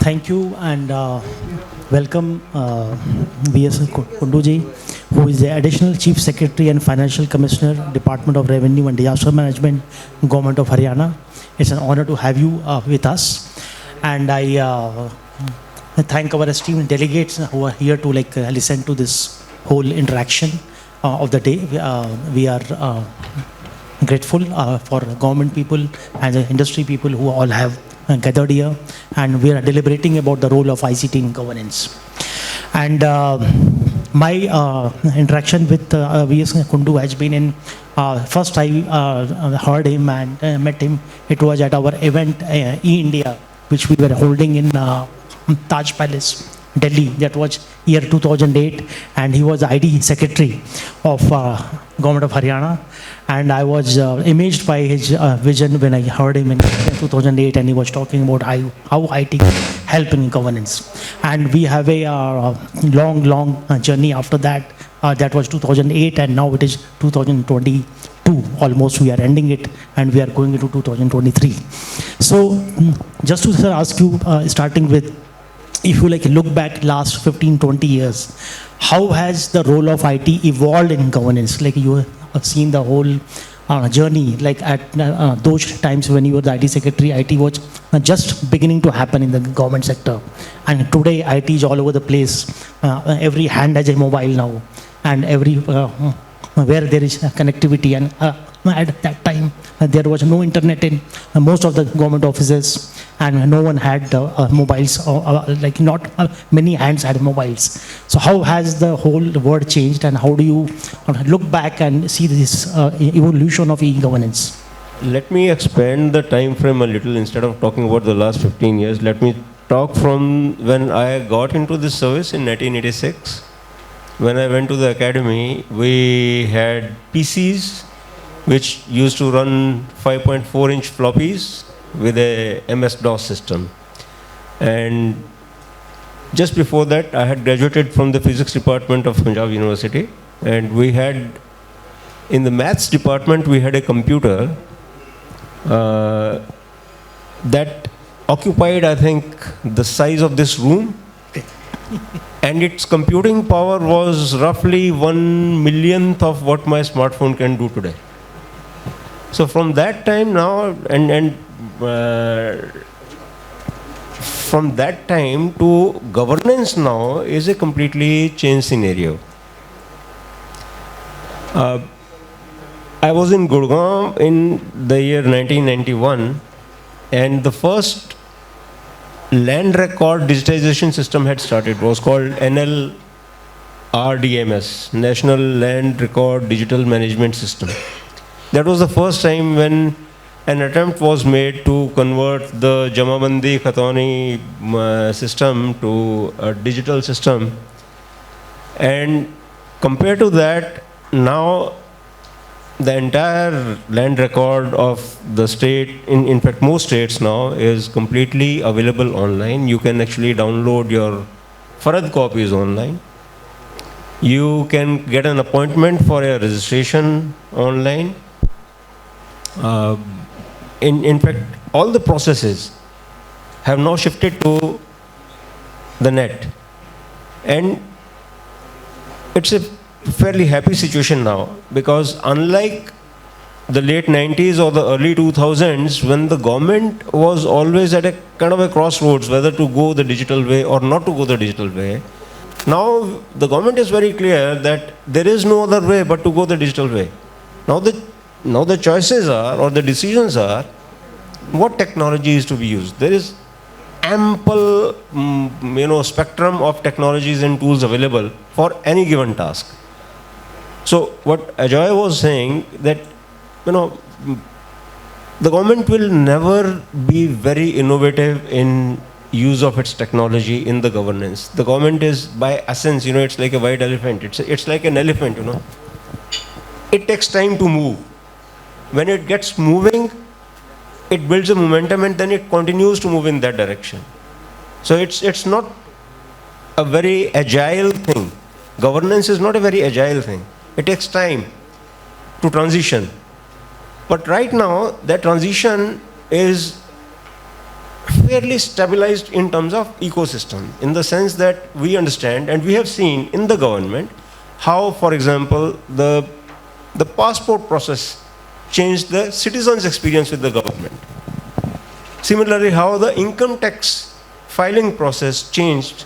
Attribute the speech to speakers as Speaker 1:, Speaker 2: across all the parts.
Speaker 1: Thank you and welcome V.S. Kundu, who is the Additional Chief Secretary and Financial Commissioner, Department of Revenue and Disaster Management, Government of Haryana. It's an honor to have you with us. And I thank our esteemed delegates who are here to listen to this whole interaction of the day. We are grateful for government people and the industry people who all have gathered here, and we are deliberating about the role of ICT in governance. And my interaction with V.S. Kundu has been in, first I heard him and met him, it was at our event E-India, which we were holding in Taj Palace, Delhi. That was year 2008, and he was the ID secretary of Government of Haryana. And I was amazed by his vision when I heard him in 2008, and he was talking about how IT help in governance. And we have a long journey after that. That was 2008, and now it is 2022. Almost we are ending it, and we are going into 2023. So just to ask you, starting with, if you look back last 15-20 years, how has the role of IT evolved in governance? You have seen the whole journey, at those times when you were the IT secretary, IT was just beginning to happen in the government sector. And today IT is all over the place. Every hand has a mobile now, and where there is connectivity. And at that time, there was no internet in most of the government offices, and no one had mobiles, not many hands had mobiles. So how has the whole world changed, and how do you look back and see this evolution of e-governance?
Speaker 2: Let me expand the time frame a little. Instead of talking about the last 15 years, let me talk from when I got into this service in 1986. When I went to the academy, we had PCs which used to run 5.4-inch floppies with a MS-DOS system. And just before that, I had graduated from the physics department of Punjab University. And we had, in the maths department, we had a computer that occupied, I think, the size of this room. And its computing power was roughly 1/1,000,000th of what my smartphone can do today. So from that time now, from that time to governance now is a completely changed scenario. I was in Gurgaon in the year 1991, and the first land record digitization system had started. It was called NLRDMS, National Land Record Digital Management System. That was the first time when an attempt was made to convert the Jamabandi Khatani system to a digital system. And compared to that, now the entire land record of the state, in fact most states now, is completely available online. You can actually download your Farad copies online. You can get an appointment for a registration online. In fact, all the processes have now shifted to the net. And it's a fairly happy situation now, because unlike the late 90s or the early 2000s, when the government was always at a kind of a crossroads whether to go the digital way or not to go the digital way, now the government is very clear that there is no other way but to go the digital way. Now the choices are, or the decisions are, what technology is to be used. There is ample spectrum of technologies and tools available for any given task. So what Ajoy was saying, that the government will never be very innovative in use of its technology in the governance. The government is, by essence, it's like a white elephant. It's like an elephant, It takes time to move. When it gets moving, it builds a momentum, and then it continues to move in that direction. So it's not a very agile thing. Governance is not a very agile thing. It takes time to transition. But right now, that transition is fairly stabilized in terms of ecosystem, in the sense that we understand and we have seen in the government how, for example, the passport process changed the citizens' experience with the government. Similarly, how the income tax filing process changed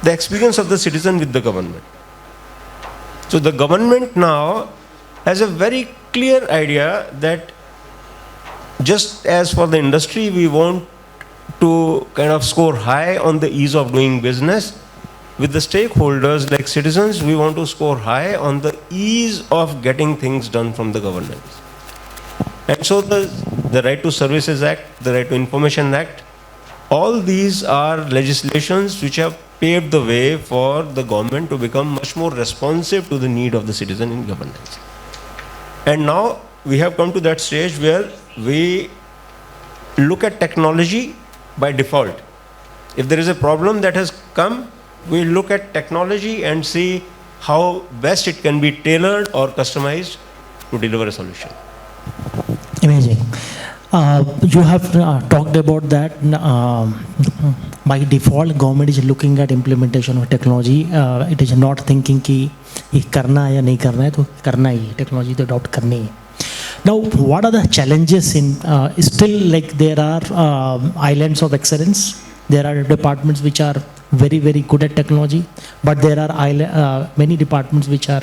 Speaker 2: the experience of the citizen with the government. So the government now has a very clear idea that just as for the industry, we want to kind of score high on the ease of doing business, with the stakeholders like citizens, we want to score high on the ease of getting things done from the governance. And so the Right to Services Act, the Right to Information Act, all these are legislations which have paved the way for the government to become much more responsive to the need of the citizen in governance. And now we have come to that stage where we look at technology by default. If there is a problem that has come, we look at technology and see how best it can be tailored or customized to deliver a solution.
Speaker 1: Amazing. You have talked about that. By default, government is looking at implementation of technology. It is not thinking कि ये करना है या नहीं करना है, तो करना ही, technology तो adopt करनी है. Now, what are the challenges in, still like there are islands of excellence. There are departments which are very, very good at technology, but there are many departments which are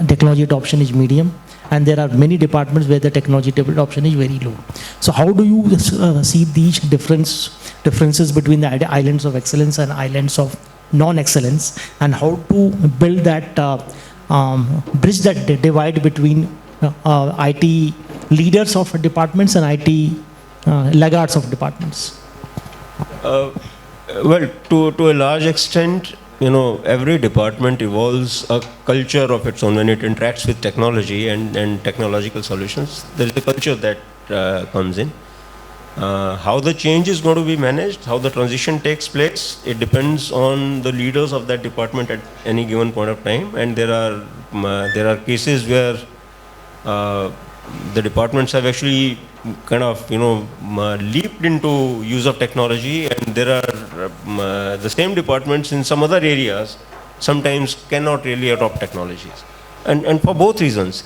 Speaker 1: technology adoption is medium, and there are many departments where the technology adoption is very low. So how do you see these differences between the islands of excellence and islands of non-excellence, and how to build that, bridge that divide between IT leaders of departments and IT laggards of departments?
Speaker 2: Well, to a large extent, every department evolves a culture of its own when it interacts with technology and technological solutions. There is a culture that comes in. How the change is going to be managed, how the transition takes place, it depends on the leaders of that department at any given point of time. And there are cases where the departments have actually kind of leaped into use of technology, and there are the same departments in some other areas sometimes cannot really adopt technologies, and for both reasons.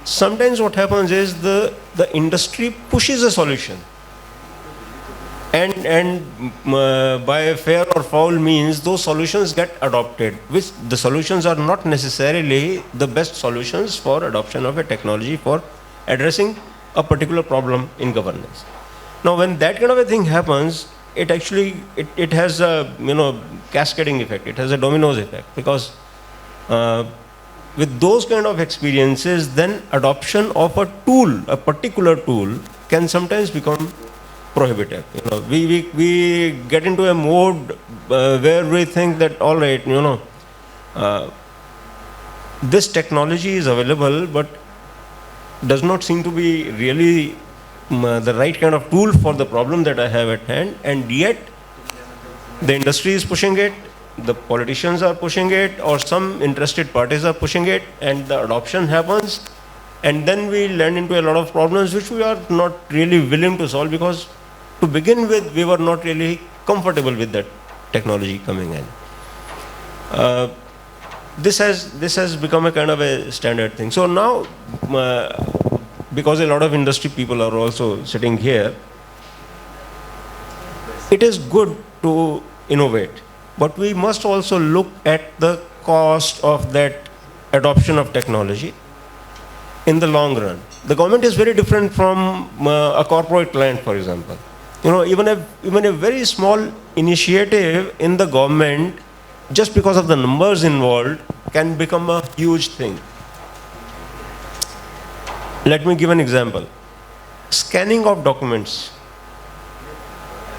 Speaker 2: Sometimes what happens is the industry pushes a solution, and by fair or foul means those solutions get adopted, which the solutions are not necessarily the best solutions for adoption of a technology for addressing a particular problem in governance. Now, when that kind of a thing happens, it actually it has a cascading effect. It has a dominoes effect, because with those kind of experiences, then adoption of a tool, a particular tool, can sometimes become prohibitive. We get into a mode where we think that all right, this technology is available, but does not seem to be really the right kind of tool for the problem that I have at hand, and yet the industry is pushing it, the politicians are pushing it, or some interested parties are pushing it, and the adoption happens, and then we land into a lot of problems which we are not really willing to solve, because to begin with we were not really comfortable with that technology coming in. This has become a kind of a standard thing. So now, because a lot of industry people are also sitting here, it is good to innovate, but we must also look at the cost of that adoption of technology in the long run. The government is very different from a corporate client, for example. Even a very small initiative in the government, just because of the numbers involved, can become a huge thing. Let me give an example. Scanning of documents.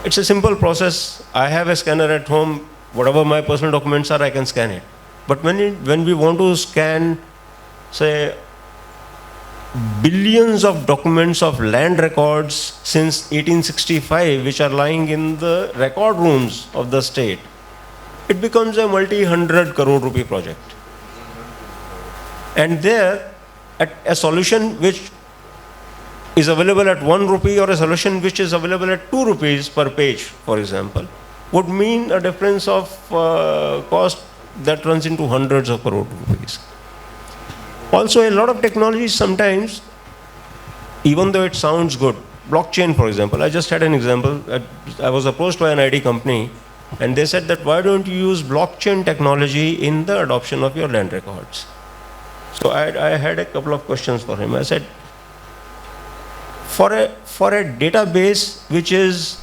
Speaker 2: It's a simple process. I have a scanner at home. Whatever my personal documents are, I can scan it. But when we want to scan, say, billions of documents of land records since 1865, which are lying in the record rooms of the state, it becomes a multi-hundred crore rupee project. And there, a solution which is available at 1 rupee or a solution which is available at 2 rupees per page, for example, would mean a difference of cost that runs into hundreds of crore rupees. Also, a lot of technologies sometimes, even though it sounds good, blockchain, for example, I just had an example. I was approached by an IT company, and they said that why don't you use blockchain technology in the adoption of your land records? So I had a couple of questions for him. I said, for a database which is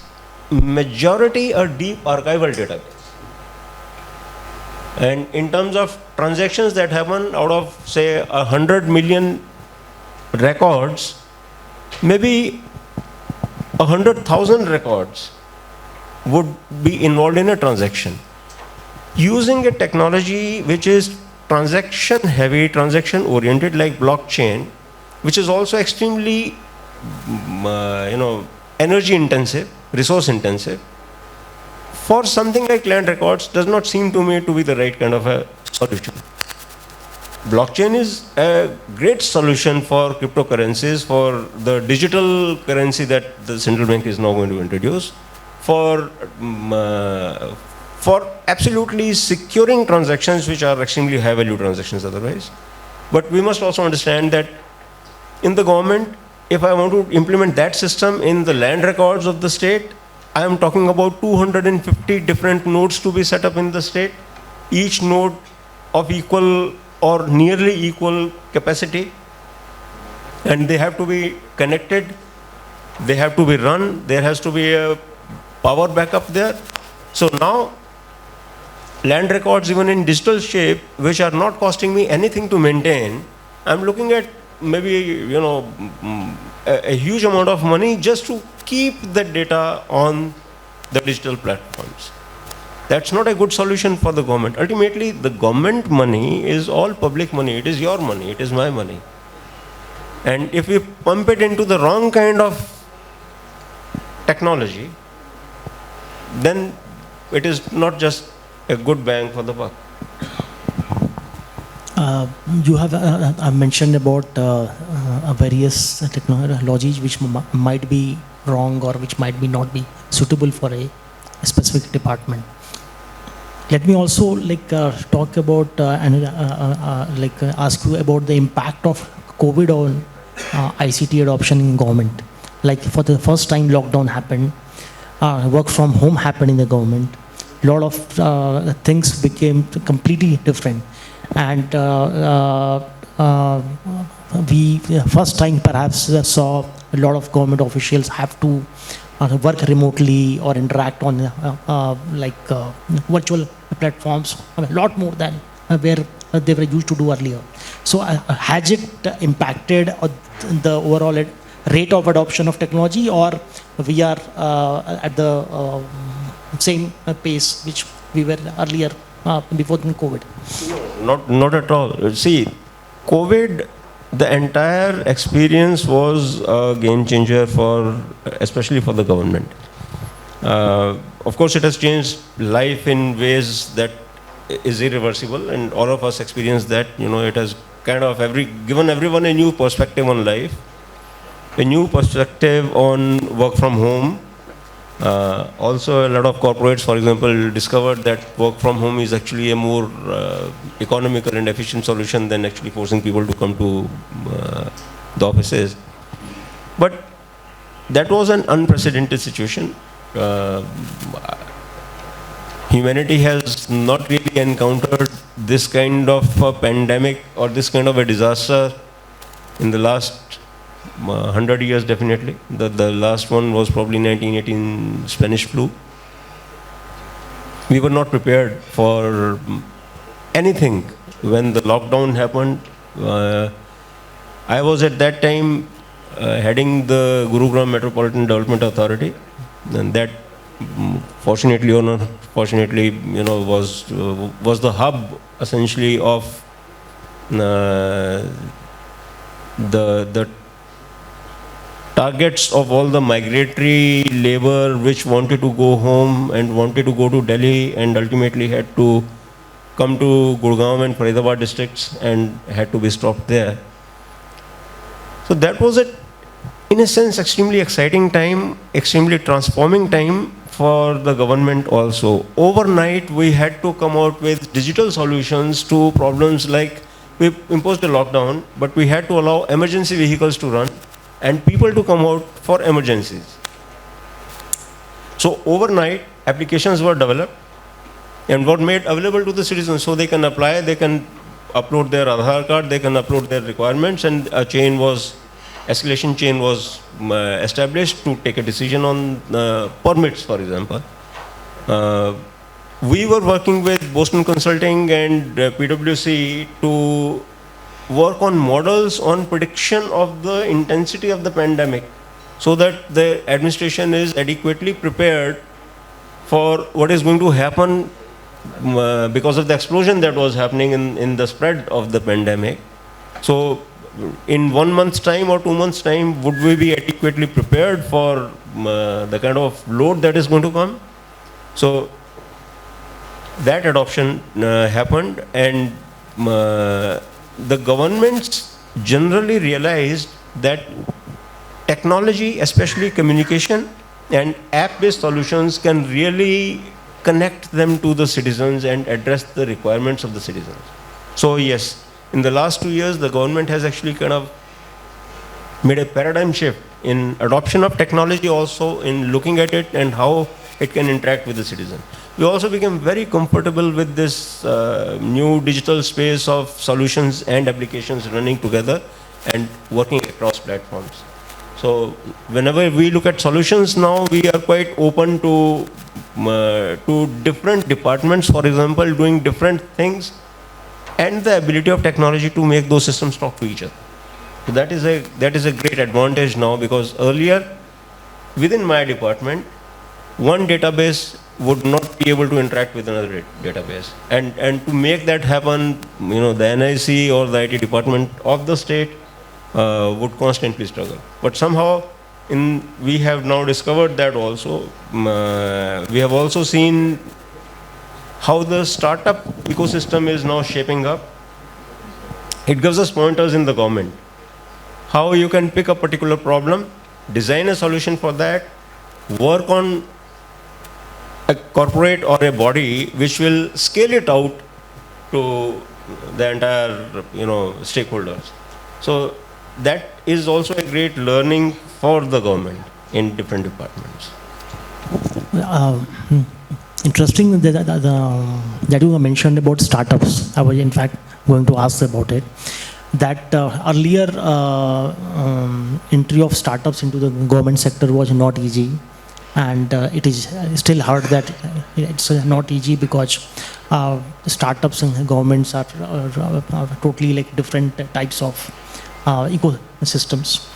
Speaker 2: majority a deep archival database, and in terms of transactions that happen out of say 100 million records, maybe 100,000 records would be involved in a transaction. Using a technology which is transaction heavy, transaction oriented like blockchain, which is also extremely energy intensive, resource intensive, for something like land records does not seem to me to be the right kind of a solution. Blockchain is a great solution for cryptocurrencies, for the digital currency that the central bank is now going to introduce, for absolutely securing transactions which are extremely high value transactions otherwise. But we must also understand that in the government, if I want to implement that system in the land records of the state, I am talking about 250 different nodes to be set up in the state, each node of equal or nearly equal capacity, and they have to be connected, they have to be run, there has to be a power backup there. So now land records even in digital shape, which are not costing me anything to maintain, I'm looking at maybe a huge amount of money just to keep the data on the digital platforms. That's not a good solution for the government. Ultimately, the government money is all public money. It is your money. It is my money. And if we pump it into the wrong kind of technology, then it is not just a good bang for the buck.
Speaker 1: You have mentioned about various technologies which might be wrong or which might be not be suitable for a specific department. Let me also talk about ask you about the impact of COVID on ICT adoption in government. Like for the first time lockdown happened, work from home happened in the government. A lot of things became completely different. And we first time perhaps saw a lot of government officials have to work remotely or interact on virtual platforms a lot more than where they were used to do earlier. So has it impacted the overall rate of adoption of technology, or we are at the same pace which we were earlier before COVID?
Speaker 2: Not at all. See, COVID, the entire experience was a game changer especially for the government. Of course, it has changed life in ways that is irreversible, and all of us experience that. It has kind of given everyone a new perspective on life, a new perspective on work from home. Also, a lot of corporates, for example, discovered that work from home is actually a more economical and efficient solution than actually forcing people to come to the offices. But that was an unprecedented situation. Humanity has not really encountered this kind of a pandemic or this kind of a disaster in the last 100 years, definitely. The last one was probably 1918 Spanish flu. We were not prepared for anything when the lockdown happened. I was at that time heading the Gurugram Metropolitan Development Authority, and that fortunately or not fortunately, was the hub essentially of the targets of all the migratory labor which wanted to go home and wanted to go to Delhi and ultimately had to come to Gurgaon and Faridabad districts and had to be stopped there. So that was a in a sense, extremely exciting time, extremely transforming time for the government also. Overnight, we had to come out with digital solutions to problems like we imposed a lockdown, but we had to allow emergency vehicles to run and people to come out for emergencies. So overnight, applications were developed and were made available to the citizens so they can apply, they can upload their Aadhaar card, they can upload their requirements, and a escalation chain was established to take a decision on permits, for example. We were working with Boston Consulting and PwC to work on models on prediction of the intensity of the pandemic so that the administration is adequately prepared for what is going to happen because of the explosion that was happening in the spread of the pandemic. So in 1 month's time or 2 months' time, would we be adequately prepared for the kind of load that is going to come? So that adoption happened, and the governments generally realized that technology, especially communication and app-based solutions, can really connect them to the citizens and address the requirements of the citizens. So yes, in the last 2 years, the government has actually kind of made a paradigm shift in adoption of technology, also in looking at it and how it can interact with the citizen. We also became very comfortable with this new digital space of solutions and applications running together and working across platforms. So whenever we look at solutions now, we are quite open to different departments, for example, doing different things, and the ability of technology to make those systems talk to each other. So that is a great advantage now, because earlier, within my department, one database would not be able to interact with another database. And to make that happen, the NIC or the IT department of the state would constantly struggle. But somehow, we have now discovered that also. We have also seen how the startup ecosystem is now shaping up. It gives us pointers in the government. How you can pick a particular problem, design a solution for that, work on a corporate or a body which will scale it out to the entire stakeholders. So that is also a great learning for the government in different departments.
Speaker 1: Interesting that you mentioned about startups. I was in fact going to ask about it. That earlier entry of startups into the government sector was not easy, and it is still hard that it's not easy because startups and governments are totally like different types of ecosystems.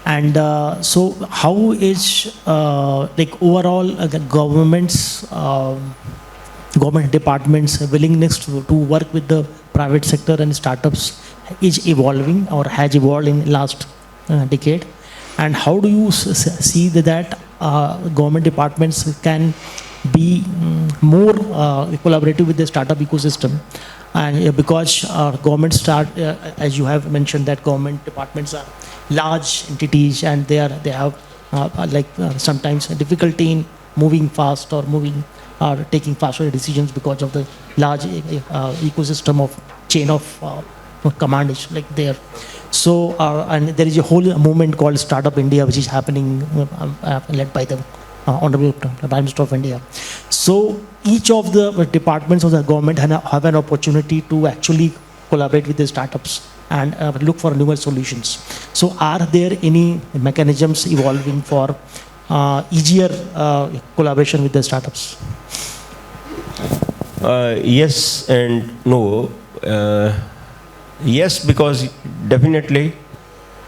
Speaker 1: And so how is like overall the government departments willingness to work with the private sector and startups is evolving or has evolved in last decade? And how do you see that government departments can be more collaborative with the startup ecosystem? And because governments as you have mentioned, that government departments are large entities and they have sometimes a difficulty in moving fast or taking faster decisions because of the large ecosystem of chain of command is like there. So and there is a whole movement called Startup India, which is happening led by the Honorable Prime Minister of India. So each of the departments of the government have an opportunity to actually collaborate with the startups and look for newer solutions. So are there any mechanisms evolving for easier collaboration with the startups?
Speaker 2: Yes and no. Yes, because definitely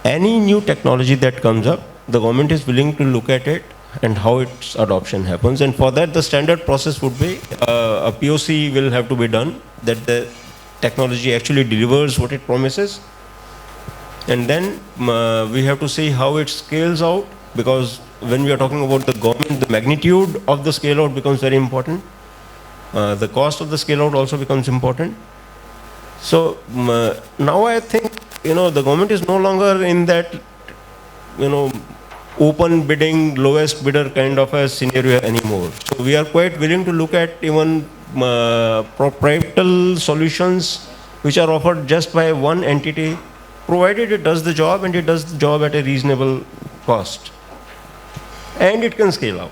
Speaker 2: any new technology that comes up, the government is willing to look at it and how its adoption happens. And for that, the standard process would be a POC will have to be done, that the technology actually delivers what it promises. And then we have to see how it scales out, because when we are talking about the government, the magnitude of the scale out becomes very important. The cost of the scale out also becomes important. So now I think, the government is no longer in that open bidding, lowest bidder kind of a scenario anymore. So we are quite willing to look at even proprietary solutions which are offered just by one entity, provided it does the job and it does the job at a reasonable cost. And it can scale up.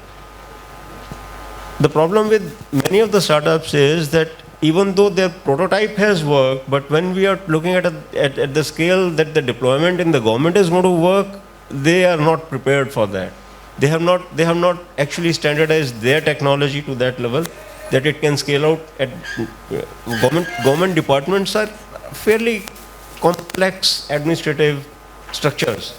Speaker 2: The problem with many of the startups is that even though their prototype has worked, but when we are looking at the scale that the deployment in the government is going to work, they are not prepared for that. They have not actually standardized their technology to that level that it can scale out. At government departments are fairly complex administrative structures,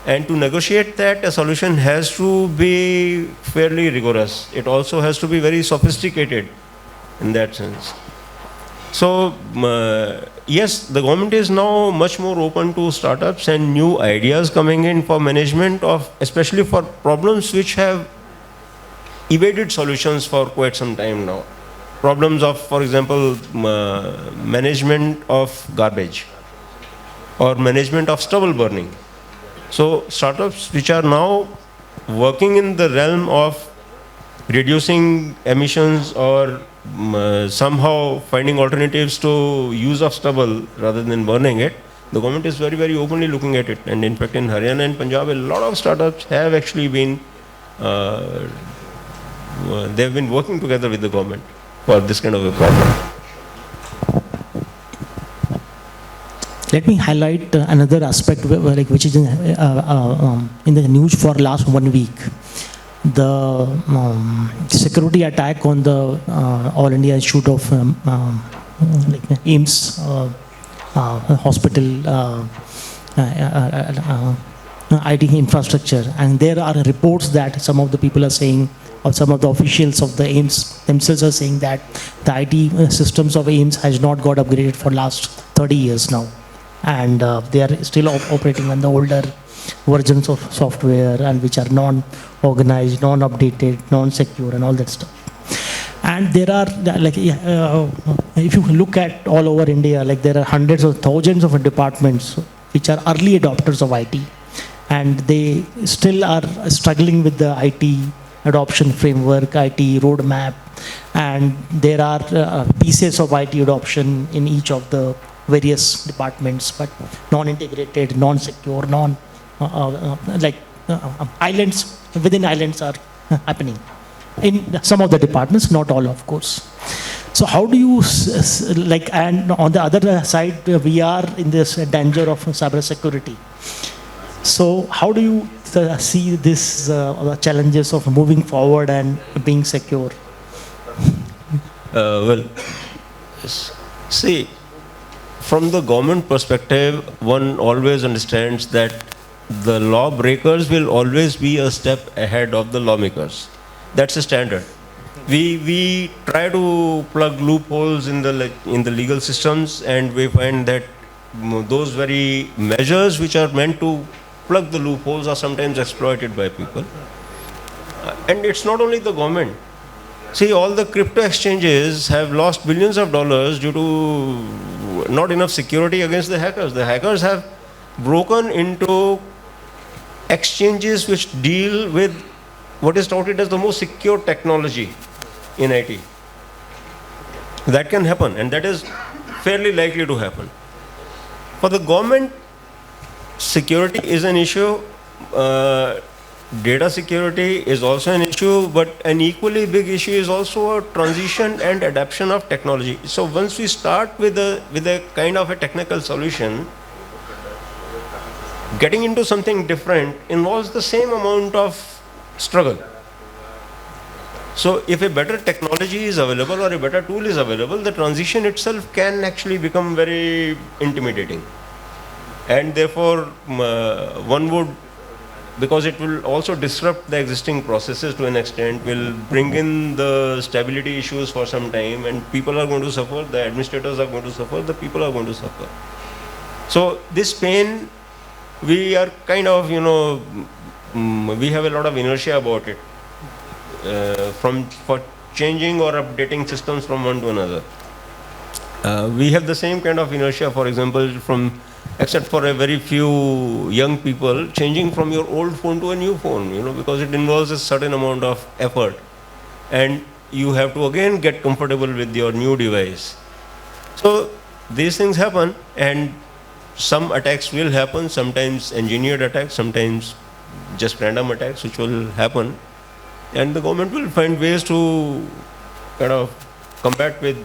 Speaker 2: and to negotiate that, a solution has to be fairly rigorous. It also has to be very sophisticated in that sense. So yes, the government is now much more open to startups and new ideas coming in for management of, especially for problems which have evaded solutions for quite some time now. Problems of, for example, management of garbage or management of stubble burning. So startups which are now working in the realm of reducing emissions or somehow finding alternatives to use of stubble rather than burning it, the government is very, very openly looking at it. And in fact, in Haryana and Punjab, a lot of startups have actually been, they have been working together with the government for this kind of a problem.
Speaker 1: Let me highlight another aspect which is in the news for last 1 week. The security attack on the All India Institute of AIMS hospital IT infrastructure, and there are reports that some of the people are saying, or some of the officials of the AIMS themselves are saying, that the IT systems of AIMS has not got upgraded for last 30 years now, and they are still operating on the older versions of software, and which are non-organized, non-updated, non-secure, and all that stuff. And there are if you look at all over India, there are hundreds of thousands of departments which are early adopters of IT, and they still are struggling with the IT adoption framework, IT roadmap, and there are pieces of IT adoption in each of the various departments, but non-integrated, non-secure, islands within islands are happening in some of the departments, not all, of course. So how do you and on the other side, we are in this danger of cyber security. So how do you see this challenges of moving forward and being secure?
Speaker 2: See, from the government perspective, one always understands that the lawbreakers will always be a step ahead of the lawmakers. That's a standard. We try to plug loopholes in the legal systems, and we find that those very measures which are meant to plug the loopholes are sometimes exploited by people. And it's not only the government. See, all the crypto exchanges have lost billions of dollars due to not enough security against the hackers. The hackers have broken into exchanges which deal with what is touted as the most secure technology in IT. That can happen, and that is fairly likely to happen. For the government, security is an issue. Data security is also an issue, but an equally big issue is also a transition and adaptation of technology. So once we start with a kind of a technical solution, getting into something different involves the same amount of struggle. So if a better technology is available or a better tool is available, the transition itself can actually become very intimidating. And therefore, one would, because it will also disrupt the existing processes to an extent, will bring in the stability issues for some time, and people are going to suffer, the administrators are going to suffer, the people are going to suffer. So this pain, we are kind of, we have a lot of inertia about it, for changing or updating systems from one to another. We have the same kind of inertia, for example, from except for a very few young people, changing from your old phone to a new phone, because it involves a certain amount of effort. And you have to again get comfortable with your new device. So these things happen, and some attacks will happen, sometimes engineered attacks, sometimes just random attacks which will happen. And the government will find ways to kind of combat with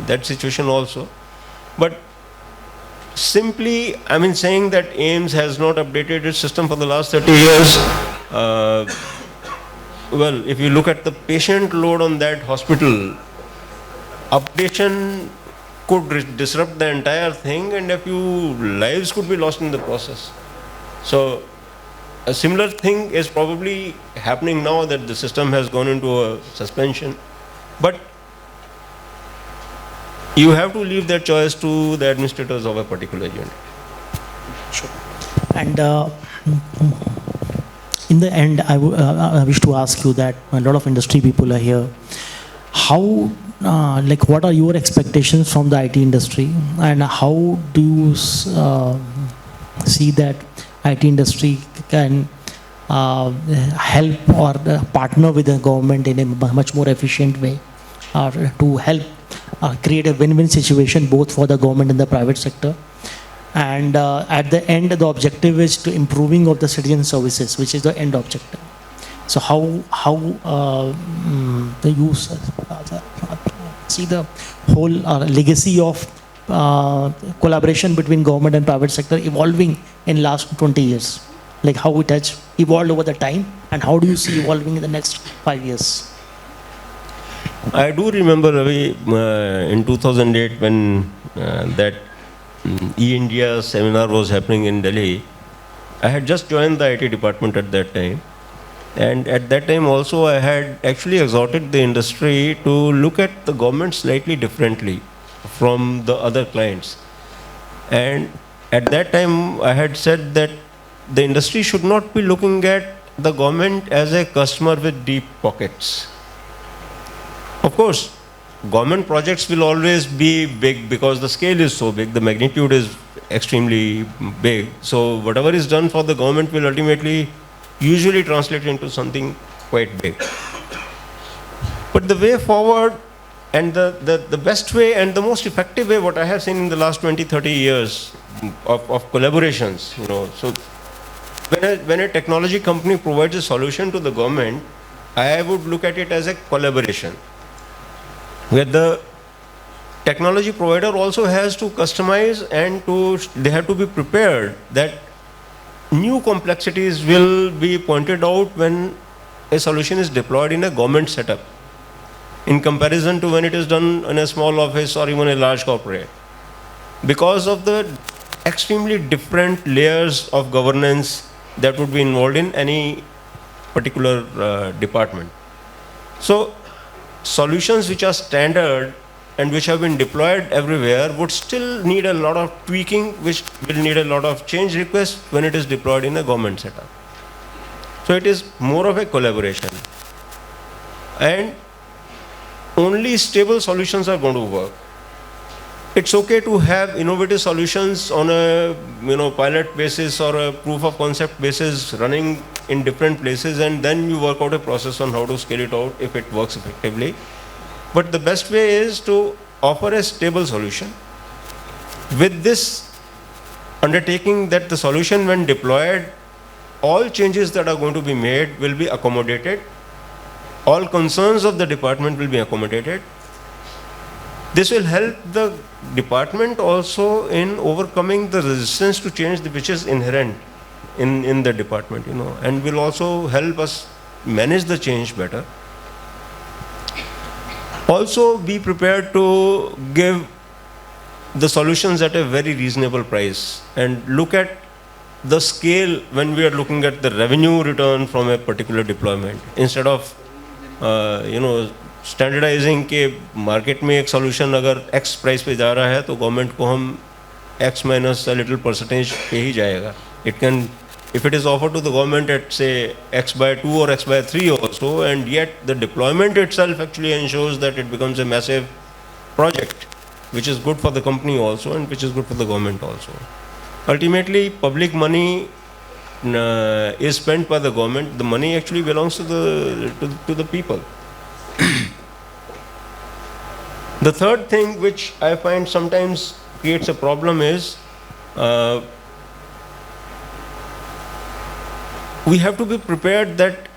Speaker 2: that situation also. But simply, saying that AIMS has not updated its system for the last 30 years, well, if you look at the patient load on that hospital, updation could disrupt the entire thing, and a few lives could be lost in the process. So a similar thing is probably happening now that the system has gone into a suspension. But you have to leave that choice to the administrators of a particular unit.
Speaker 1: Sure. And in the end, I wish to ask you that a lot of industry people are here. How, what are your expectations from the IT industry, and how do you see that IT industry can help or partner with the government in a much more efficient way, or to help create a win-win situation both for the government and the private sector? And at the end, the objective is to improving of the citizen services, which is the end objective. So how the use see the whole legacy of collaboration between government and private sector evolving in last 20 years, like how it has evolved over the time, and how do you see evolving in the next 5 years?
Speaker 2: I do remember, Ravi, in 2008 when that E-India seminar was happening in Delhi. I had just joined the IT department at that time. And at that time also I had actually exhorted the industry to look at the government slightly differently from the other clients. And at that time I had said that the industry should not be looking at the government as a customer with deep pockets. Of course, government projects will always be big because the scale is so big, the magnitude is extremely big. So whatever is done for the government will ultimately usually translate into something quite big. But the way forward, and the best way and the most effective way, what I have seen in the last 20, 30 years of collaborations, so when a technology company provides a solution to the government, I would look at it as a collaboration, where the technology provider also has to customize, and they have to be prepared that new complexities will be pointed out when a solution is deployed in a government setup in comparison to when it is done in a small office or even a large corporate, because of the extremely different layers of governance that would be involved in any particular department. So solutions which are standard and which have been deployed everywhere would still need a lot of tweaking, which will need a lot of change requests when it is deployed in a government setup. So it is more of a collaboration. And only stable solutions are going to work. It's okay to have innovative solutions on a pilot basis or a proof of concept basis running in different places, and then you work out a process on how to scale it out if it works effectively. But the best way is to offer a stable solution with this undertaking that the solution, when deployed, all changes that are going to be made will be accommodated. All concerns of the department will be accommodated. This will help the department also in overcoming the resistance to change which is inherent in the department, and will also help us manage the change better. Also be prepared to give the solutions at a very reasonable price, and look at the scale when we are looking at the revenue return from a particular deployment, instead of standardizing के market में एक solution अगर X price पे जा रहा है तो government को हम X minus a little percentage पे ही जाएगा. It can, if it is offered to the government at say X by 2 or X by 3 also, and yet the deployment itself actually ensures that it becomes a massive project, which is good for the company also and which is good for the government also. Ultimately, public money is spent by the government. The money actually belongs to the people. The third thing which I find sometimes creates a problem is we have to be prepared that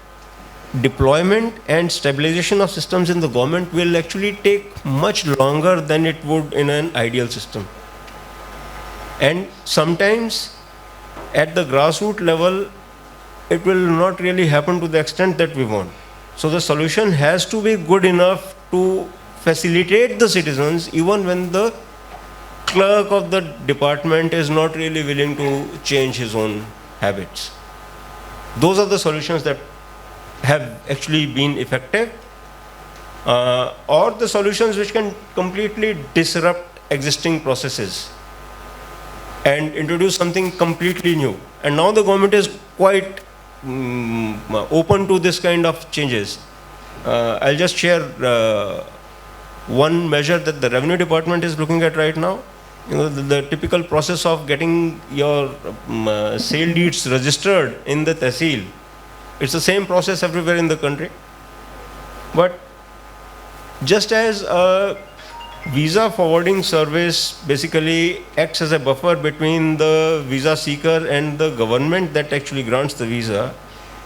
Speaker 2: deployment and stabilization of systems in the government will actually take much longer than it would in an ideal system. And sometimes at the grassroots level, it will not really happen to the extent that we want. So the solution has to be good enough to facilitate the citizens even when the clerk of the department is not really willing to change his own habits. Those are the solutions that have actually been effective, or the solutions which can completely disrupt existing processes and introduce something completely new. And now the government is quite open to this kind of changes. I'll just share one measure that the revenue department is looking at right now. The typical process of getting your sale deeds registered in the tehsil, it's the same process everywhere in the country. But just as a visa forwarding service basically acts as a buffer between the visa seeker and the government that actually grants the visa,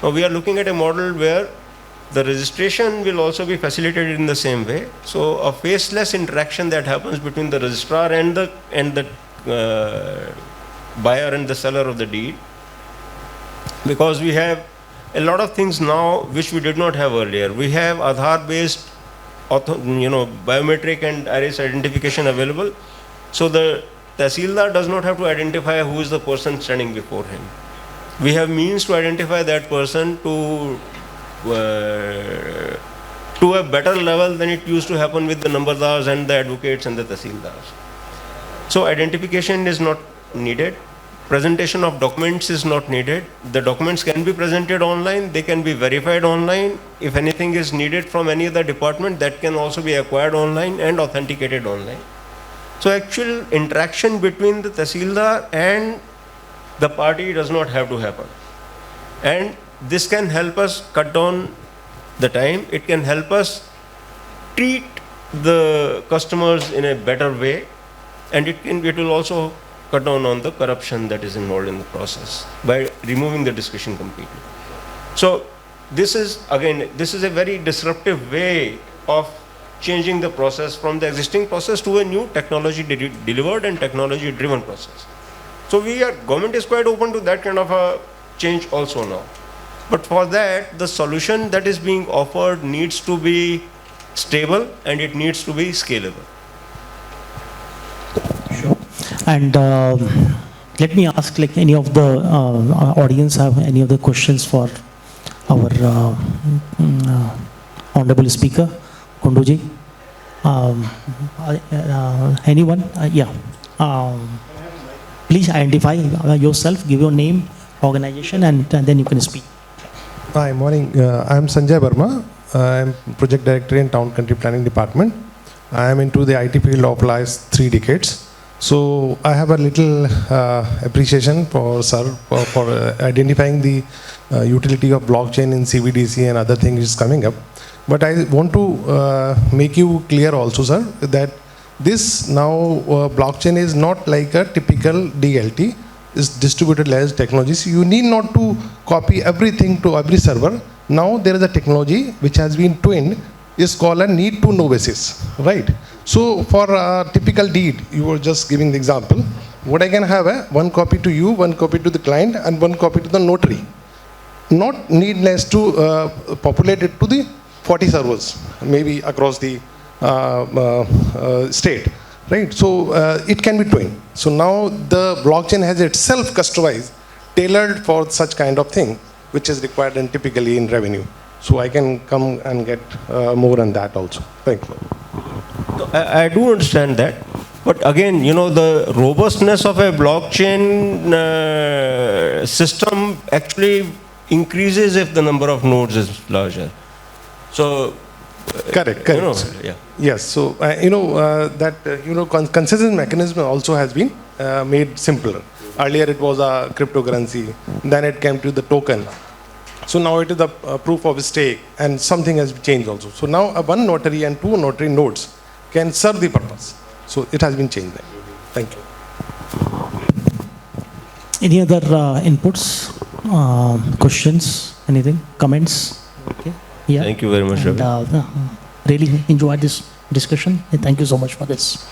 Speaker 2: now we are looking at a model where the registration will also be facilitated in the same way. So a faceless interaction that happens between the registrar and the buyer and the seller of the deed, because we have a lot of things now which we did not have earlier. We have Aadhaar based biometric and iris identification available. So the Tahsildar does not have to identify who is the person standing before him. We have means to identify that person to a better level than it used to happen with the nambardars and the advocates and the Tahsildars. So identification is not needed. Presentation of documents is not needed. The documents can be presented online, they can be verified online. If anything is needed from any other department, that can also be acquired online and authenticated online. So actual interaction between the Tahsildar and the party does not have to happen. And this can help us cut down the time. It can help us treat the customers in a better way, and it will also cut down on the corruption that is involved in the process by removing the discussion completely. So this is a very disruptive way of changing the process from the existing process to a new technology delivered and technology driven process. So government is quite open to that kind of a change also now. But for that, the solution that is being offered needs to be stable and it needs to be scalable.
Speaker 1: Sure. And let me ask, like, any of the audience have any of the questions for our honorable speaker, Kundu ji? Anyone? Yeah. Please identify yourself, give your name, organization, and then you can speak.
Speaker 3: Hi, morning. I'm Sanjay Verma. I'm Project Director in Town Country Planning Department. I am into the IT field of last 3 decades. So I have a little appreciation for sir for identifying the utility of blockchain in CBDC and other things is coming up. But I want to make you clear also, sir, that this now blockchain is not like a typical DLT. Is distributed ledger technology. So you need not to copy everything to every server. Now there is a technology which has been twinned, is called a need to know basis, right? So for a typical deed, you were just giving the example, what I can have one copy to you, one copy to the client, and one copy to the notary. Not needless to populate it to the 40 servers, maybe across the state. Right, so it can be twinned. So now the blockchain has itself customized, tailored for such kind of thing, which is required and typically in revenue. So I can come and get more on that also. Thank you.
Speaker 2: I do understand that, but again, the robustness of a blockchain system actually increases if the number of nodes is larger. So.
Speaker 3: Correct.
Speaker 2: Yeah.
Speaker 3: Yes. So that consensus mechanism also has been made simpler. Earlier it was a cryptocurrency, then it came to the token. So now it is the proof of stake, and something has changed also. So now one notary and two notary nodes can serve the purpose. So it has been changed. Thank you.
Speaker 1: Any other inputs, questions, anything, comments? Okay. Yeah.
Speaker 2: Thank you very much,
Speaker 1: And,
Speaker 2: Ravi.
Speaker 1: really enjoyed this discussion. And thank you so much for this.